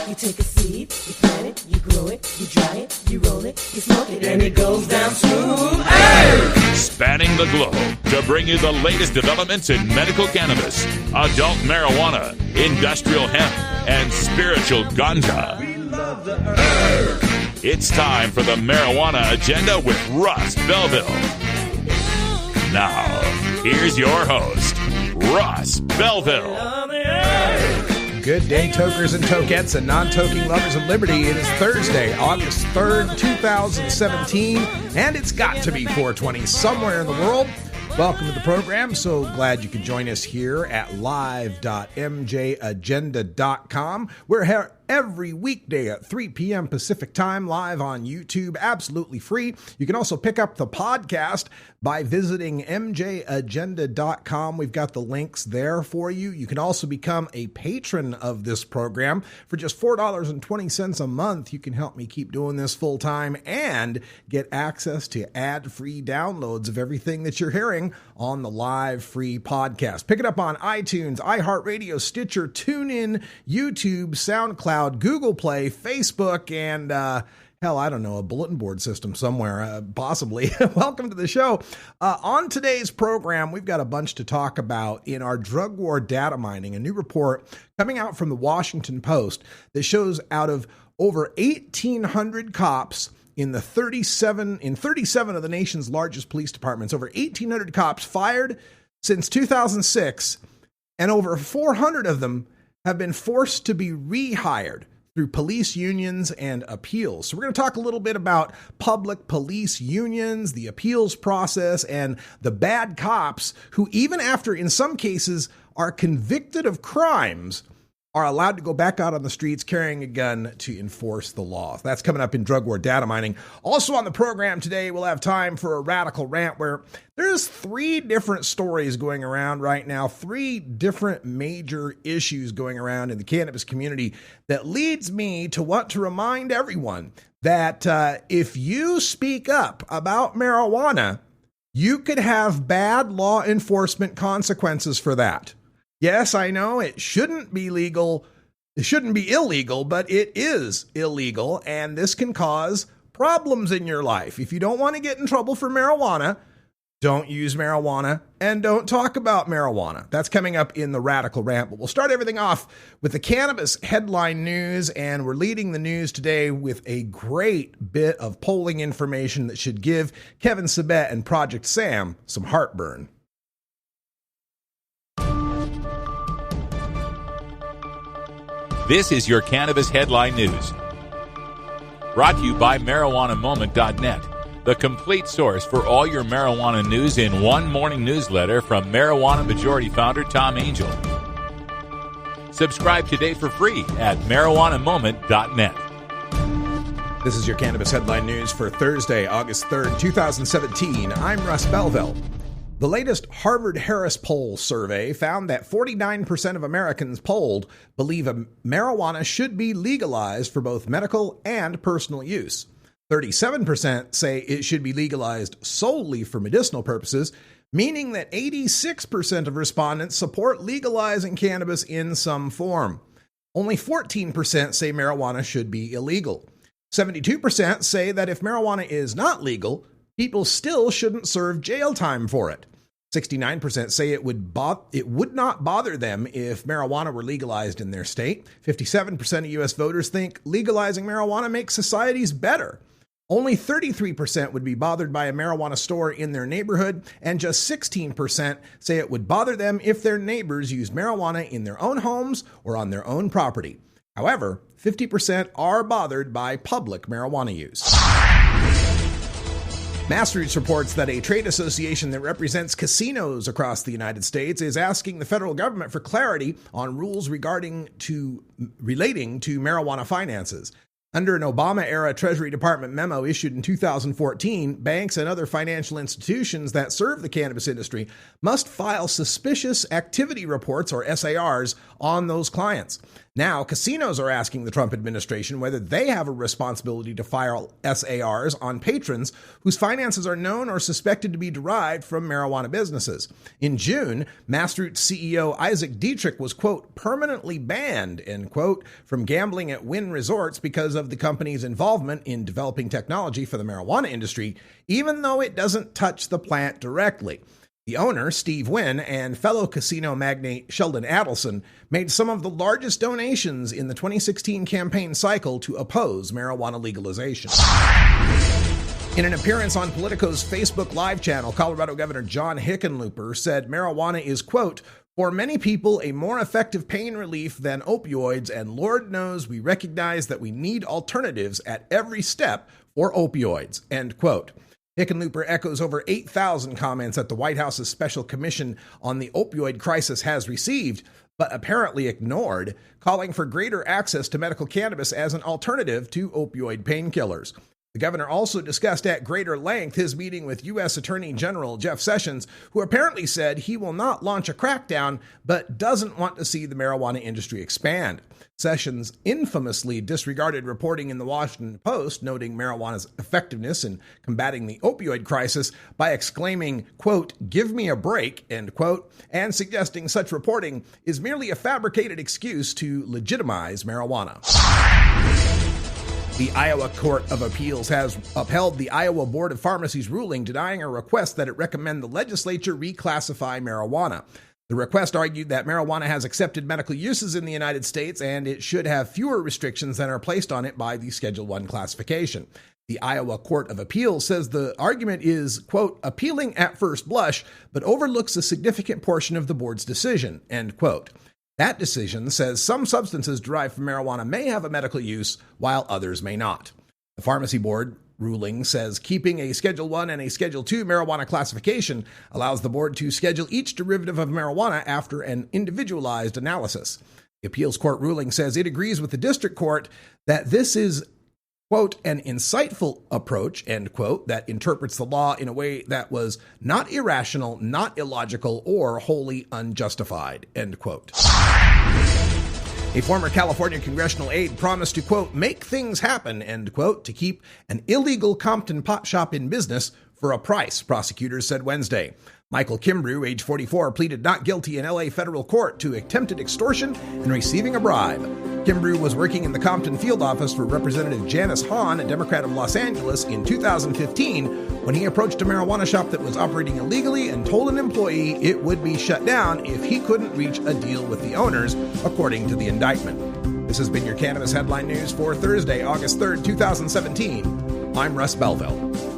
You take a seed, you plant it, you grow it, you dry it, you roll it, you smoke it, and it goes down smooth. Hey! Spanning the globe to bring you the latest developments in medical cannabis, adult marijuana, industrial hemp, and spiritual ganja. We love the herb. It's time for the Marijuana Agenda with Russ Belville. Now, here's your host, Russ Belville. Good day, tokers and tokettes and non-toking lovers of liberty. It is Thursday, August 3rd, 2017, and it's got to be 420 somewhere in the world. Welcome to the program. So glad you could join us here at live.mjagenda.com. We're here every weekday at 3 p.m. Pacific time, live on YouTube, absolutely free. You can also pick up the podcast by visiting mjagenda.com. We've got the links there for you. You can also become a patron of this program. For just $4.20 a month, you can help me keep doing this full time and get access to ad-free downloads of everything that you're hearing on the live free podcast. Pick it up on iTunes, iHeartRadio, Stitcher, TuneIn, YouTube, SoundCloud, Google Play, Facebook, and hell, I don't know, a bulletin board system somewhere, possibly. Welcome to the show. On today's program, we've got a bunch to talk about in our drug war data mining, a new report coming out from the Washington Post that shows out of over 1,800 cops in 37 of the nation's largest police departments, over 1,800 cops fired since 2006, and over 400 of them have been forced to be rehired through police unions and appeals. So we're going to talk a little bit about public police unions, the appeals process, and the bad cops who, even after in some cases are convicted of crimes, are allowed to go back out on the streets carrying a gun to enforce the law. That's coming up in Drug War Data Mining. Also on the program today, we'll have time for a radical rant where there's 3 different stories going around right now, 3 different major issues going around in the cannabis community that leads me to want to remind everyone that if you speak up about marijuana, you could have bad law enforcement consequences for that. Yes, I know it shouldn't be legal. It shouldn't be illegal, but it is illegal, and this can cause problems in your life. If you don't want to get in trouble for marijuana, don't use marijuana and don't talk about marijuana. That's coming up in the Radical Rant, but we'll start everything off with the cannabis headline news, and we're leading the news today with a great bit of polling information that should give Kevin Sabet and Project Sam some heartburn. This is your Cannabis Headline News. Brought to you by MarijuanaMoment.net, the complete source for all your marijuana news in one morning newsletter from Marijuana Majority Founder Tom Angel. Subscribe today for free at MarijuanaMoment.net. This is your Cannabis Headline News for Thursday, August 3rd, 2017. I'm Russ Belville. The latest Harvard-Harris poll survey found that 49% of Americans polled believe marijuana should be legalized for both medical and personal use. 37% say it should be legalized solely for medicinal purposes, meaning that 86% of respondents support legalizing cannabis in some form. Only 14% say marijuana should be illegal. 72% say that if marijuana is not legal, people still shouldn't serve jail time for it. 69% say it would not bother them if marijuana were legalized in their state. 57% of U.S. voters think legalizing marijuana makes societies better. Only 33% would be bothered by a marijuana store in their neighborhood, and just 16% say it would bother them if their neighbors use marijuana in their own homes or on their own property. However, 50% are bothered by public marijuana use. Massroots reports that a trade association that represents casinos across the United States is asking the federal government for clarity on rules relating to marijuana finances. Under an Obama-era Treasury Department memo issued in 2014, banks and other financial institutions that serve the cannabis industry must file suspicious activity reports, or SARs, on those clients. Now, casinos are asking the Trump administration whether they have a responsibility to file SARs on patrons whose finances are known or suspected to be derived from marijuana businesses. In June, Massroots CEO Isaac Dietrich was, quote, permanently banned, end quote, from gambling at Wynn Resorts because of the company's involvement in developing technology for the marijuana industry, even though it doesn't touch the plant directly. The owner, Steve Wynn, and fellow casino magnate Sheldon Adelson made some of the largest donations in the 2016 campaign cycle to oppose marijuana legalization. In an appearance on Politico's Facebook Live channel, Colorado Governor John Hickenlooper said marijuana is, quote, for many people, a more effective pain relief than opioids, and Lord knows we recognize that we need alternatives at every step for opioids, end quote. Hickenlooper echoes over 8,000 comments that the White House's Special Commission on the Opioid Crisis has received, but apparently ignored, calling for greater access to medical cannabis as an alternative to opioid painkillers. The governor also discussed at greater length his meeting with U.S. Attorney General Jeff Sessions, who apparently said he will not launch a crackdown, but doesn't want to see the marijuana industry expand. Sessions infamously disregarded reporting in the Washington Post noting marijuana's effectiveness in combating the opioid crisis by exclaiming, quote, give me a break, end quote, and suggesting such reporting is merely a fabricated excuse to legitimize marijuana. The Iowa Court of Appeals has upheld the Iowa Board of Pharmacy's ruling denying a request that it recommend the legislature reclassify marijuana. The request argued that marijuana has accepted medical uses in the United States and it should have fewer restrictions than are placed on it by the Schedule I classification. The Iowa Court of Appeals says the argument is, quote, appealing at first blush, but overlooks a significant portion of the board's decision, end quote. That decision says some substances derived from marijuana may have a medical use, while others may not. The Pharmacy Board ruling says keeping a Schedule I and a Schedule II marijuana classification allows the board to schedule each derivative of marijuana after an individualized analysis. The appeals court ruling says it agrees with the district court that this is, quote, an insightful approach, end quote, that interprets the law in a way that was not irrational, not illogical, or wholly unjustified, end quote. A former California congressional aide promised to, quote, make things happen, end quote, to keep an illegal Compton pot shop in business for a price, prosecutors said Wednesday. Michael Kimbrough, age 44, pleaded not guilty in L.A. federal court to attempted extortion and receiving a bribe. Kimbrough was working in the Compton field office for Representative Janice Hahn, a Democrat of Los Angeles, in 2015 when he approached a marijuana shop that was operating illegally and told an employee it would be shut down if he couldn't reach a deal with the owners, according to the indictment. This has been your Cannabis Headline News for Thursday, August 3rd, 2017. I'm Russ Belville.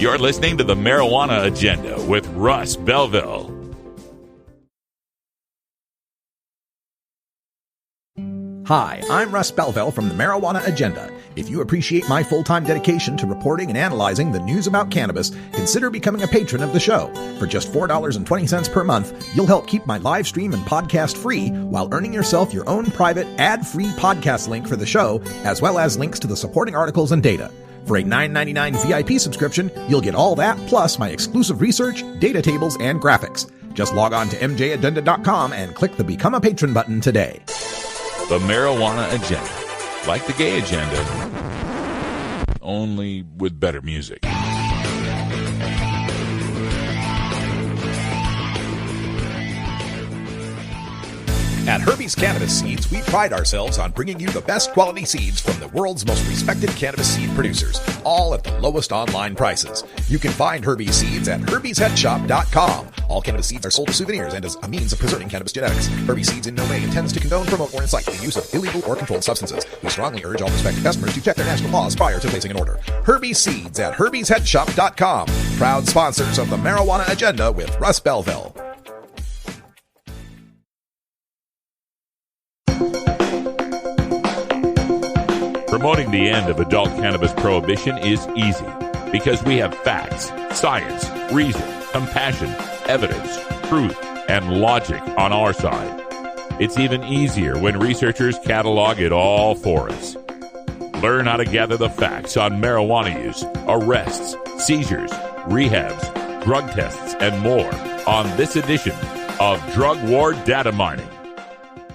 You're listening to the Marijuana Agenda with Russ Belville. Hi, I'm Russ Belville from the Marijuana Agenda. If you appreciate my full-time dedication to reporting and analyzing the news about cannabis, consider becoming a patron of the show. For just $4.20 per month, you'll help keep my live stream and podcast free while earning yourself your own private ad-free podcast link for the show, as well as links to the supporting articles and data. For a $9.99 VIP subscription, you'll get all that plus my exclusive research, data tables, and graphics. Just log on to mjagenda.com and click the Become a Patron button today. The Marijuana Agenda, like the gay agenda, only with better music. At Herbie's Cannabis Seeds, we pride ourselves on bringing you the best quality seeds from the world's most respected cannabis seed producers, all at the lowest online prices. You can find Herbie's Seeds at herbiesheadshop.com. All cannabis seeds are sold as souvenirs and as a means of preserving cannabis genetics. Herbie's Seeds in no way intends to condone, promote, or incite the use of illegal or controlled substances. We strongly urge all prospective customers to check their national laws prior to placing an order. Herbie's Seeds at herbiesheadshop.com. Proud sponsors of the Marijuana Agenda with Russ Belville. Promoting the end of adult cannabis prohibition is easy because we have facts, science, reason, compassion, evidence, truth, and logic on our side. It's even easier when researchers catalog it all for us. Learn how to gather the facts on marijuana use, arrests, seizures, rehabs, drug tests, and more on this edition of Drug War Data Mining.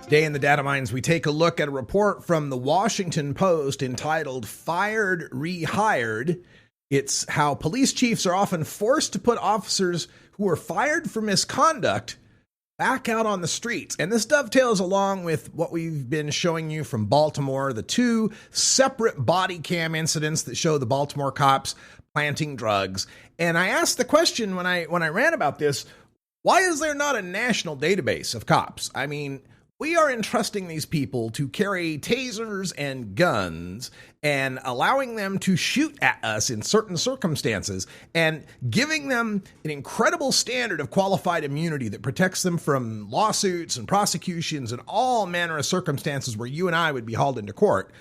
Today in the Data Mines, we take a look at a report from the Washington Post entitled Fired, Rehired. It's how police chiefs are often forced to put officers who are fired for misconduct back out on the streets. And this dovetails along with what we've been showing you from Baltimore, the two separate body cam incidents that show the Baltimore cops planting drugs. And I asked the question when I ran about this, why is there not a national database of cops? I mean, we are entrusting these people to carry tasers and guns and allowing them to shoot at us in certain circumstances and giving them an incredible standard of qualified immunity that protects them from lawsuits and prosecutions and all manner of circumstances where you and I would be hauled into court.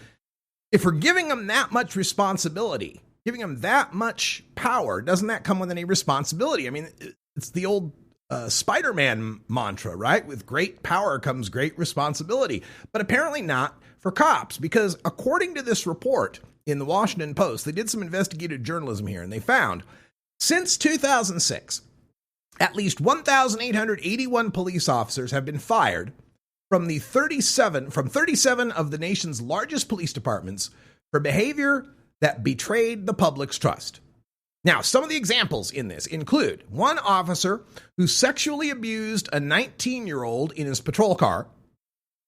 If we're giving them that much responsibility, giving them that much power, doesn't that come with any responsibility? I mean, it's the old Spider-Man mantra, right? With great power comes great responsibility, but apparently not for cops, because according to this report in the Washington Post, they did some investigative journalism here, and they found since 2006, at least 1,881 police officers have been fired from 37 of the nation's largest police departments for behavior that betrayed the public's trust. Now, some of the examples in this include one officer who sexually abused a 19-year-old in his patrol car,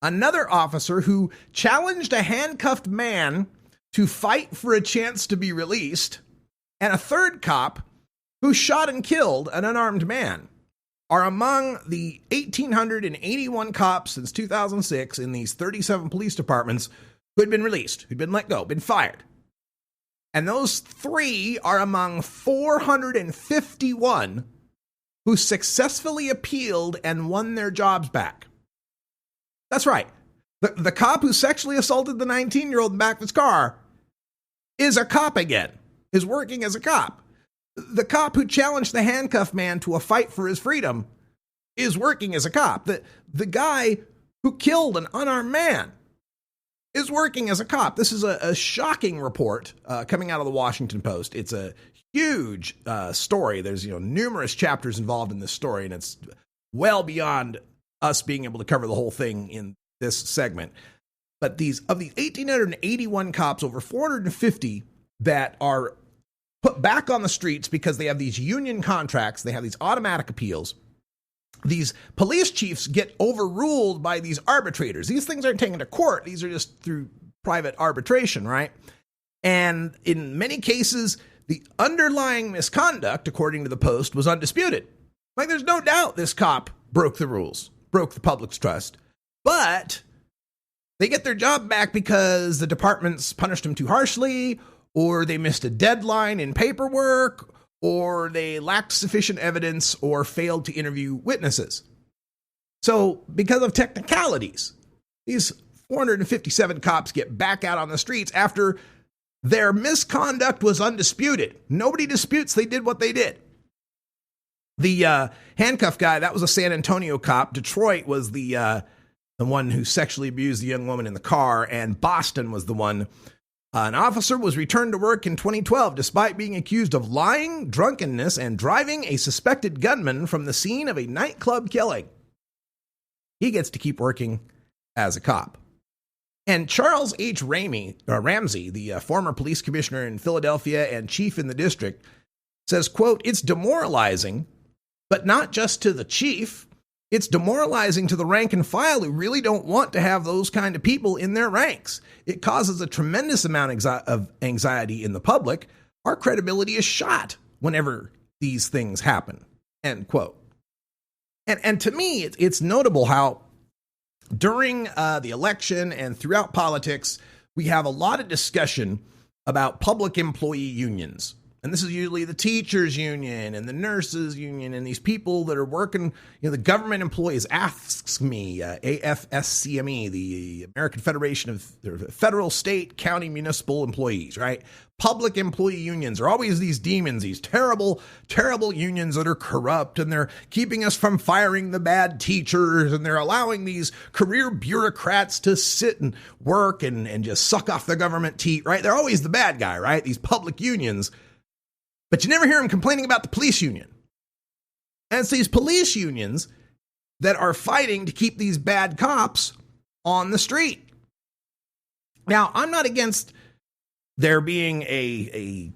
another officer who challenged a handcuffed man to fight for a chance to be released, and a third cop who shot and killed an unarmed man are among the 1,881 cops since 2006 in these 37 police departments who had been released, who'd been let go, been fired. And those three are among 451 who successfully appealed and won their jobs back. That's right. The cop who sexually assaulted the 19-year-old in the back of his car is a cop again, is working as a cop. The cop who challenged the handcuffed man to a fight for his freedom is working as a cop. The guy who killed an unarmed man is working as a cop. This is a shocking report coming out of the Washington Post. It's a huge story. There's numerous chapters involved in this story, and it's well beyond us being able to cover the whole thing in this segment. But of these 1,881 cops, over 450 that are put back on the streets because they have these union contracts, they have these automatic appeals. These police chiefs get overruled by these arbitrators. These things aren't taken to court. These are just through private arbitration, right? And in many cases, the underlying misconduct, according to the Post, was undisputed. Like, there's no doubt this cop broke the rules, broke the public's trust. But they get their job back because the departments punished them too harshly, or they missed a deadline in paperwork, or they lacked sufficient evidence, or failed to interview witnesses. So, because of technicalities, these 457 cops get back out on the streets after their misconduct was undisputed. Nobody disputes they did what they did. The handcuff guy, that was a San Antonio cop. Detroit was the one who sexually abused the young woman in the car, and Boston was the one. An officer was returned to work in 2012 despite being accused of lying, drunkenness, and driving a suspected gunman from the scene of a nightclub killing. He gets to keep working as a cop. And Charles H. Ramsey, the former police commissioner in Philadelphia and chief in the district, says, quote, "It's demoralizing, but not just to the chief. It's demoralizing to the rank and file who really don't want to have those kind of people in their ranks. It causes a tremendous amount of anxiety in the public. Our credibility is shot whenever these things happen," end quote. And to me, it's notable how during the election and throughout politics, we have a lot of discussion about public employee unions. And this is usually the teachers union and the nurses union and these people that are working, the government employees. Asks me, AFSCME, the American Federation of Federal, State, County, Municipal Employees, right? Public employee unions are always these demons, these terrible, terrible unions that are corrupt, and they're keeping us from firing the bad teachers, and they're allowing these career bureaucrats to sit and work and just suck off the government teat, right? They're always the bad guy, right? These public unions. But you never hear them complaining about the police union. And it's these police unions that are fighting to keep these bad cops on the street. Now, I'm not against there being a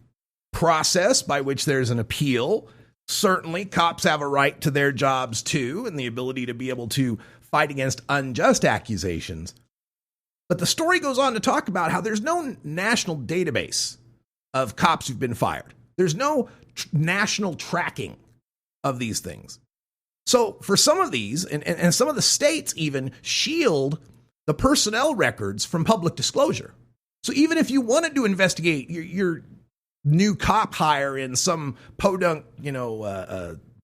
process by which there's an appeal. Certainly, cops have a right to their jobs too, and the ability to be able to fight against unjust accusations. But the story goes on to talk about how there's no national database of cops who've been fired. There's no national tracking of these things. So for some of these, and some of the states even shield the personnel records from public disclosure. So even if you wanted to investigate your new cop hire in some podunk,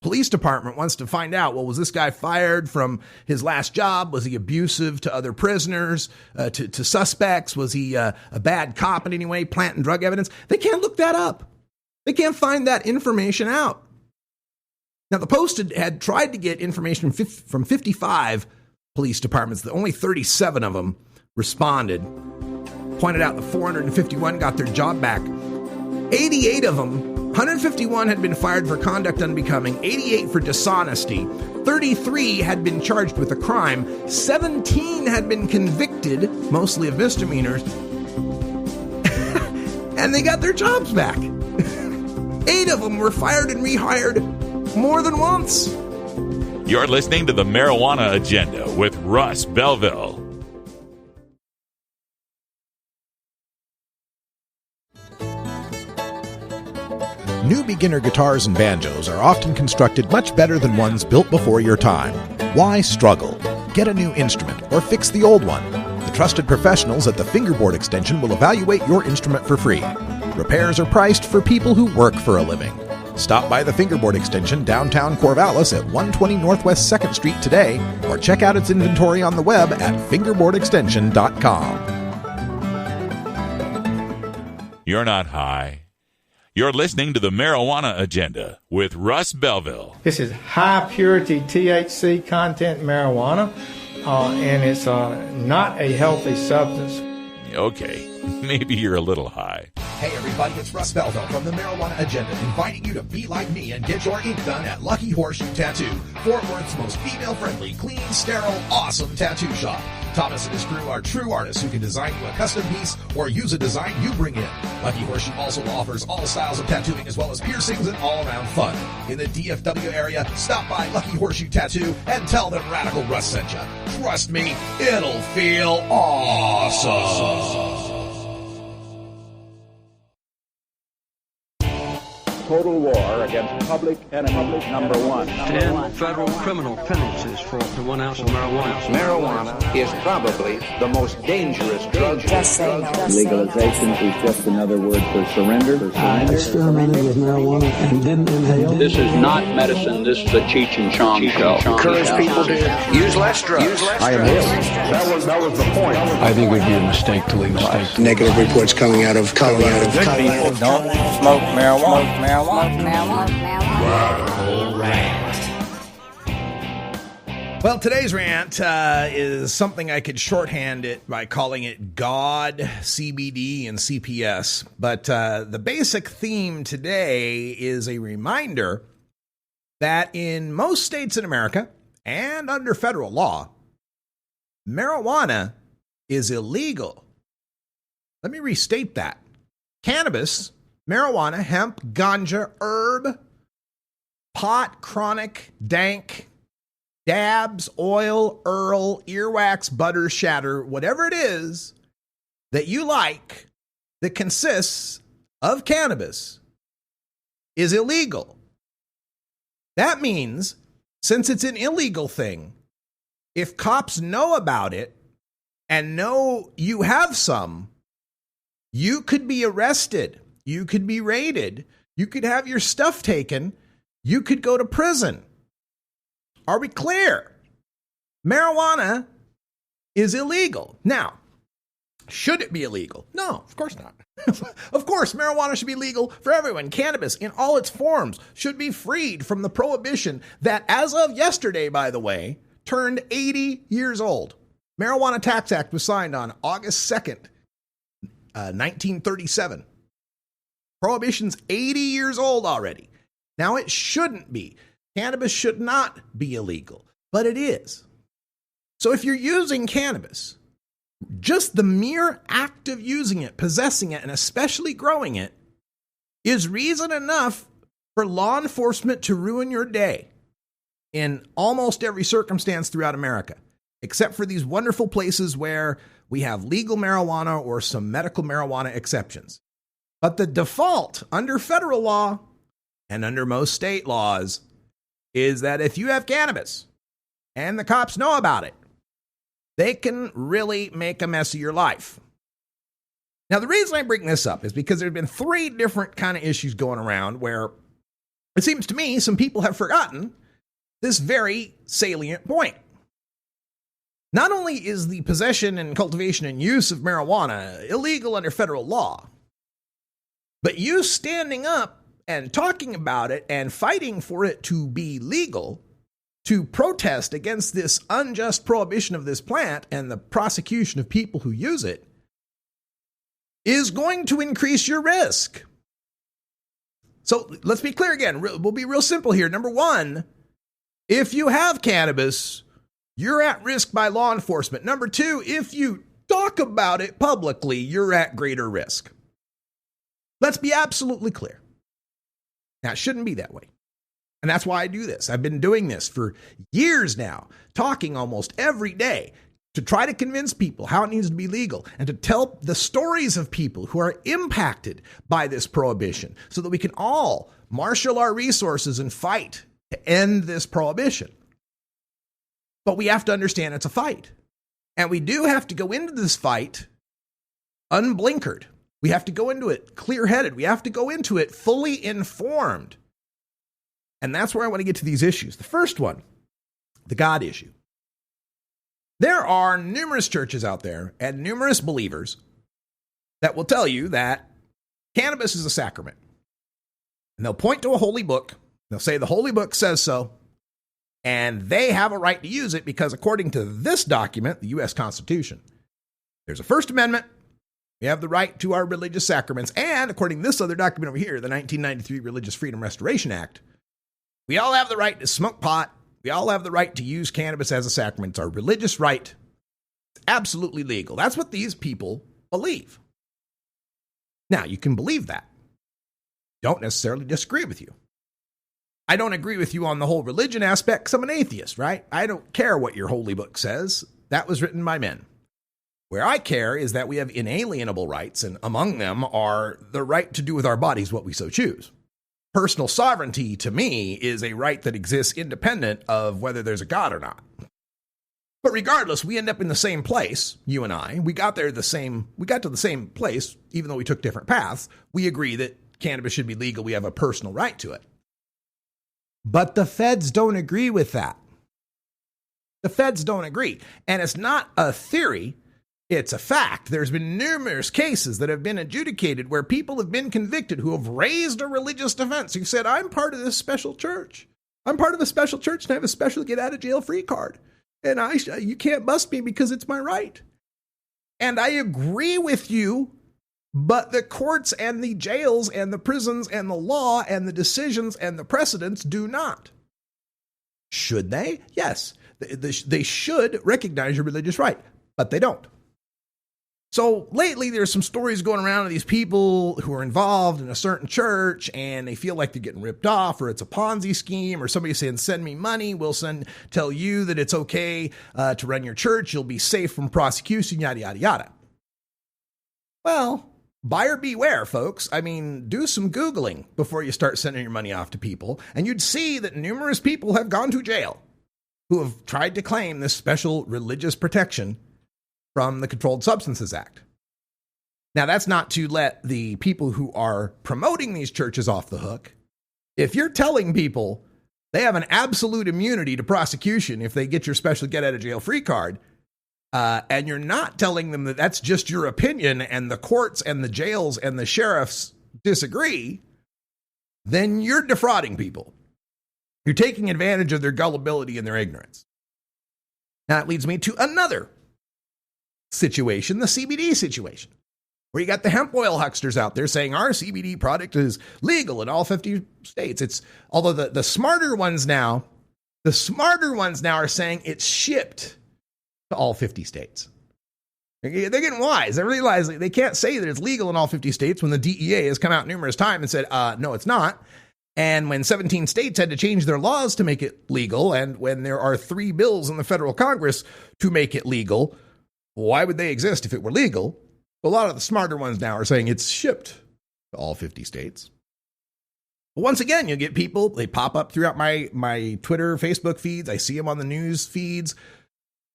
police department wants to find out, well, was this guy fired from his last job? Was he abusive to other prisoners, to suspects? Was he a bad cop in any way, planting drug evidence? They can't look that up. They can't find that information out. Now, the Post had tried to get information from 55 police departments. Only 37 of them responded. Pointed out that 451 got their job back. 88 of them, 151 had been fired for conduct unbecoming, 88 for dishonesty, 33 had been charged with a crime, 17 had been convicted, mostly of misdemeanors, and they got their jobs back. 8 of them were fired and rehired more than once. You're listening to the Marijuana Agenda with Russ Belville. New beginner guitars and banjos are often constructed much better than ones built before your time. Why struggle? Get a new instrument or fix the old one. The trusted professionals at the Fingerboard Extension will evaluate your instrument for free. Repairs are priced for people who work for a living. Stop by the Fingerboard Extension downtown Corvallis at 120 Northwest 2nd Street today, or check out its inventory on the web at fingerboardextension.com. You're not high. You're listening to the Marijuana Agenda with Russ Belville. This is high purity THC content marijuana, and it's not a healthy substance. Okay, maybe you're a little high. Hey everybody, it's Russ Belville from the Marijuana Agenda, inviting you to be like me and get your ink done at Lucky Horseshoe Tattoo, Fort Worth's most female-friendly, clean, sterile, awesome tattoo shop. Thomas and his crew are true artists who can design you a custom piece or use a design you bring in. Lucky Horseshoe also offers all styles of tattooing as well as piercings and all-around fun. In the DFW area, stop by Lucky Horseshoe Tattoo and tell them Radical Russ sent you. Trust me, it'll feel awesome. Total war against public enemy number one. 10 federal criminal penalties for 1 ounce of marijuana. Marijuana is probably the most dangerous drug. Legalization is just another word for surrender. I experimented with marijuana and didn't inhale. This is not medicine. This is a Cheech and Chong show. Encourage people to use less drugs. I am ill. That was the point. I think it would be a mistake to legalize. Negative reports coming out of People don't smoke marijuana. Well, today's rant is something I could shorthand it by calling it God, CBD, and CPS. But the basic theme today is a reminder that in most states in America and under federal law, marijuana is illegal. Let me restate that. Cannabis, marijuana, hemp, ganja, herb, pot, chronic, dank, dabs, oil, earl, earwax, butter, shatter, whatever it is that you like that consists of cannabis is illegal. That means, since it's an illegal thing, if cops know about it and know you have some, you could be arrested. You could be raided. You could have your stuff taken. You could go to prison. Are we clear? Marijuana is illegal. Now, should it be illegal? No, of course not. Of course, marijuana should be legal for everyone. Cannabis in all its forms should be freed from the prohibition that, as of yesterday, by the way, turned 80 years old. Marijuana Tax Act was signed on August 2nd, 1937. Prohibition's 80 years old already. Now, it shouldn't be. Cannabis should not be illegal, but it is. So if you're using cannabis, just the mere act of using it, possessing it, and especially growing it is reason enough for law enforcement to ruin your day in almost every circumstance throughout America, except for these wonderful places where we have legal marijuana or some medical marijuana exceptions. But the default under federal law and under most state laws is that if you have cannabis and the cops know about it, they can really make a mess of your life. Now, the reason I bring this up is because there have been three different kind of issues going around where it seems to me some people have forgotten this very salient point. Not only is the possession and cultivation and use of marijuana illegal under federal law, but you standing up and talking about it and fighting for it to be legal, to protest against this unjust prohibition of this plant and the prosecution of people who use it, is going to increase your risk. So let's be clear again. We'll be real simple here. Number one, if you have cannabis, you're at risk by law enforcement. Number two, if you talk about it publicly, you're at greater risk. Let's be absolutely clear. Now, it shouldn't be that way. And that's why I do this. I've been doing this for years now, talking almost every day to try to convince people how it needs to be legal and to tell the stories of people who are impacted by this prohibition so that we can all marshal our resources and fight to end this prohibition. But we have to understand it's a fight. And we do have to go into this fight unblinkered. We have to go into it clear-headed. We have to go into it fully informed. And that's where I want to get to these issues. The first one, the God issue. There are numerous churches out there and numerous believers that will tell you that cannabis is a sacrament. And they'll point to a holy book. They'll say the holy book says so. And they have a right to use it because according to this document, the U.S. Constitution, there's a First Amendment. We have the right to our religious sacraments. And according to this other document over here, the 1993 Religious Freedom Restoration Act, we all have the right to smoke pot. We all have the right to use cannabis as a sacrament. It's our religious right. It's absolutely legal. That's what these people believe. Now, you can believe that. Don't necessarily disagree with you. I don't agree with you on the whole religion aspect because I'm an atheist, right? I don't care what your holy book says. That was written by men. Where I care is that we have inalienable rights, and among them are the right to do with our bodies what we so choose. Personal sovereignty, to me, is a right that exists independent of whether there's a God or not. But regardless, we end up in the same place, you and I. We got to the same place, even though we took different paths. We agree that cannabis should be legal. We have a personal right to it. But the feds don't agree with that. The feds don't agree. And it's not a theory. It's a fact. There's been numerous cases that have been adjudicated where people have been convicted who have raised a religious defense, who said, I'm part of this special church. I'm part of a special church and I have a special get out of jail free card. And you can't bust me because it's my right. And I agree with you, but the courts and the jails and the prisons and the law and the decisions and the precedents do not. Should they? Yes. They should recognize your religious right, but they don't. So lately, there's some stories going around of these people who are involved in a certain church and they feel like they're getting ripped off, or it's a Ponzi scheme, or somebody saying, send me money. We'll tell you that it's okay to run your church. You'll be safe from prosecution, yada, yada, yada. Well, buyer beware, folks. I mean, do some Googling before you start sending your money off to people. And you'd see that numerous people have gone to jail who have tried to claim this special religious protection from the Controlled Substances Act. Now, that's not to let the people who are promoting these churches off the hook. If you're telling people they have an absolute immunity to prosecution if they get your special get out of jail free card, and you're not telling them that that's just your opinion and the courts and the jails and the sheriffs disagree, then you're defrauding people. You're taking advantage of their gullibility and their ignorance. Now, that leads me to another situation, the CBD situation, where you got the hemp oil hucksters out there saying our CBD product is legal in all 50 states. Although the smarter ones now are saying it's shipped to all 50 states. They're getting wise. They realize they can't say that it's legal in all 50 states when the DEA has come out numerous times and said, no, it's not. And when 17 states had to change their laws to make it legal, and when there are 3 bills in the federal Congress to make it legal, why would they exist if it were legal? A lot of the smarter ones now are saying it's shipped to all 50 states. But once again, you get people, they pop up throughout my Twitter, Facebook feeds. I see them on the news feeds.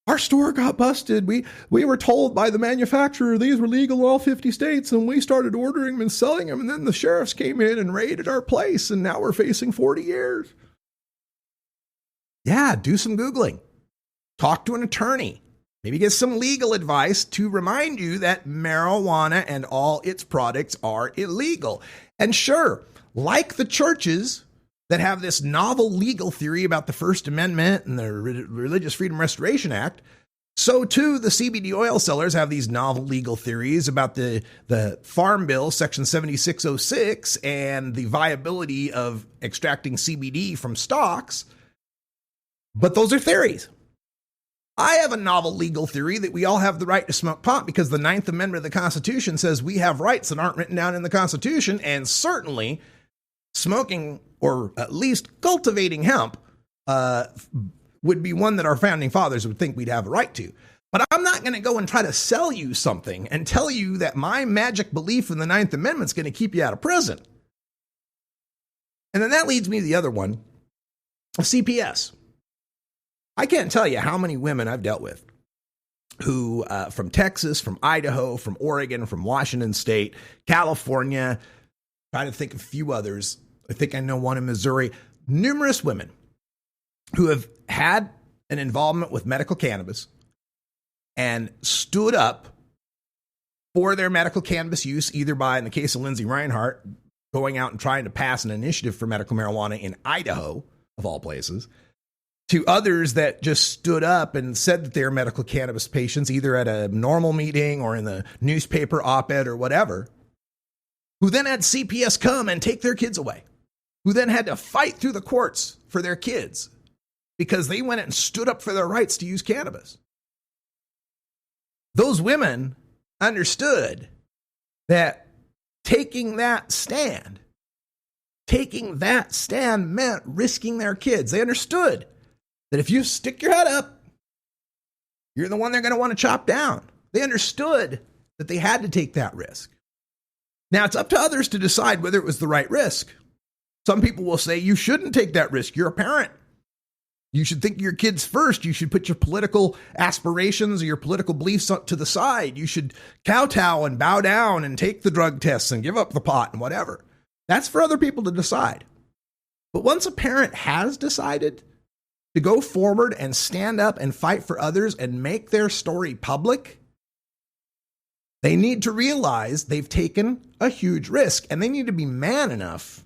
Our store got busted. We were told by the manufacturer these were legal in all 50 states, and we started ordering them and selling them, and then the sheriffs came in and raided our place, and now we're facing 40 years. Yeah, do some Googling. Talk to an attorney. Maybe get some legal advice to remind you that marijuana and all its products are illegal. And sure, like the churches that have this novel legal theory about the First Amendment and the Religious Freedom Restoration Act, so too the CBD oil sellers have these novel legal theories about the Farm Bill, Section 7606, and the viability of extracting CBD from stalks. But those are theories. I have a novel legal theory that we all have the right to smoke pot because the 9th Amendment of the Constitution says we have rights that aren't written down in the Constitution, and certainly smoking or at least cultivating hemp would be one that our founding fathers would think we'd have a right to. But I'm not going to go and try to sell you something and tell you that my magic belief in the 9th Amendment is going to keep you out of prison. And then that leads me to the other one, CPS. I can't tell you how many women I've dealt with who, from Texas, from Idaho, from Oregon, from Washington State, California, try to think of a few others. I think I know one in Missouri. Numerous women who have had an involvement with medical cannabis and stood up for their medical cannabis use, either by, in the case of Lindsay Reinhart, going out and trying to pass an initiative for medical marijuana in Idaho, of all places, to others that just stood up and said that they were medical cannabis patients, either at a normal meeting or in the newspaper op-ed or whatever, who then had CPS come and take their kids away, who then had to fight through the courts for their kids because they went and stood up for their rights to use cannabis. Those women understood that taking that stand meant risking their kids. They understood that if you stick your head up, you're the one they're going to want to chop down. They understood that they had to take that risk. Now, it's up to others to decide whether it was the right risk. Some people will say you shouldn't take that risk. You're a parent. You should think of your kids first. You should put your political aspirations or your political beliefs to the side. You should kowtow and bow down and take the drug tests and give up the pot and whatever. That's for other people to decide. But once a parent has decided to go forward and stand up and fight for others and make their story public, they need to realize they've taken a huge risk, and they need to be man enough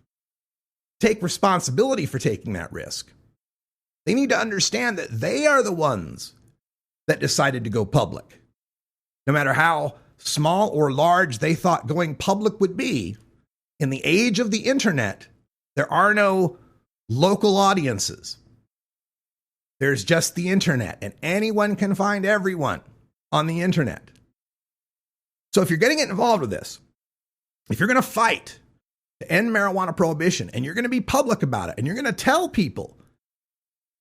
to take responsibility for taking that risk. They need to understand that they are the ones that decided to go public. No matter how small or large they thought going public would be, in the age of the internet, there are no local audiences. There's just the internet, and anyone can find everyone on the internet. So if you're going to get involved with this, if you're going to fight to end marijuana prohibition, and you're going to be public about it, and you're going to tell people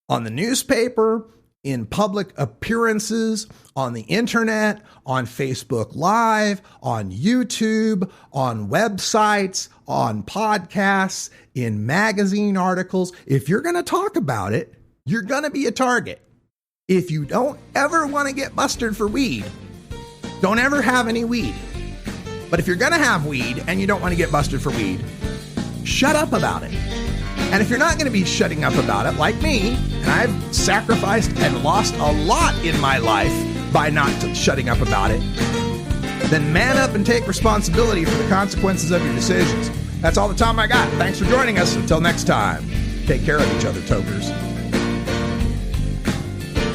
on the newspaper, in public appearances, on the internet, on Facebook Live, on YouTube, on websites, on podcasts, in magazine articles, if you're going to talk about it, you're going to be a target. If you don't ever want to get busted for weed, don't ever have any weed. But if you're going to have weed and you don't want to get busted for weed, shut up about it. And if you're not going to be shutting up about it, like me, and I've sacrificed and lost a lot in my life by not shutting up about it, then man up and take responsibility for the consequences of your decisions. That's all the time I got. Thanks for joining us. Until next time, take care of each other, tokers.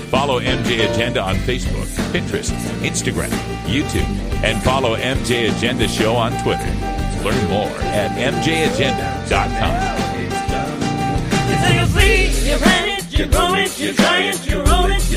Follow MJ Agenda on Facebook, Pinterest, Instagram, YouTube, and follow MJ Agenda Show on Twitter. Learn more at mjagenda.com. You take a seed, you plant it, you grow it, you dry it, you roll it.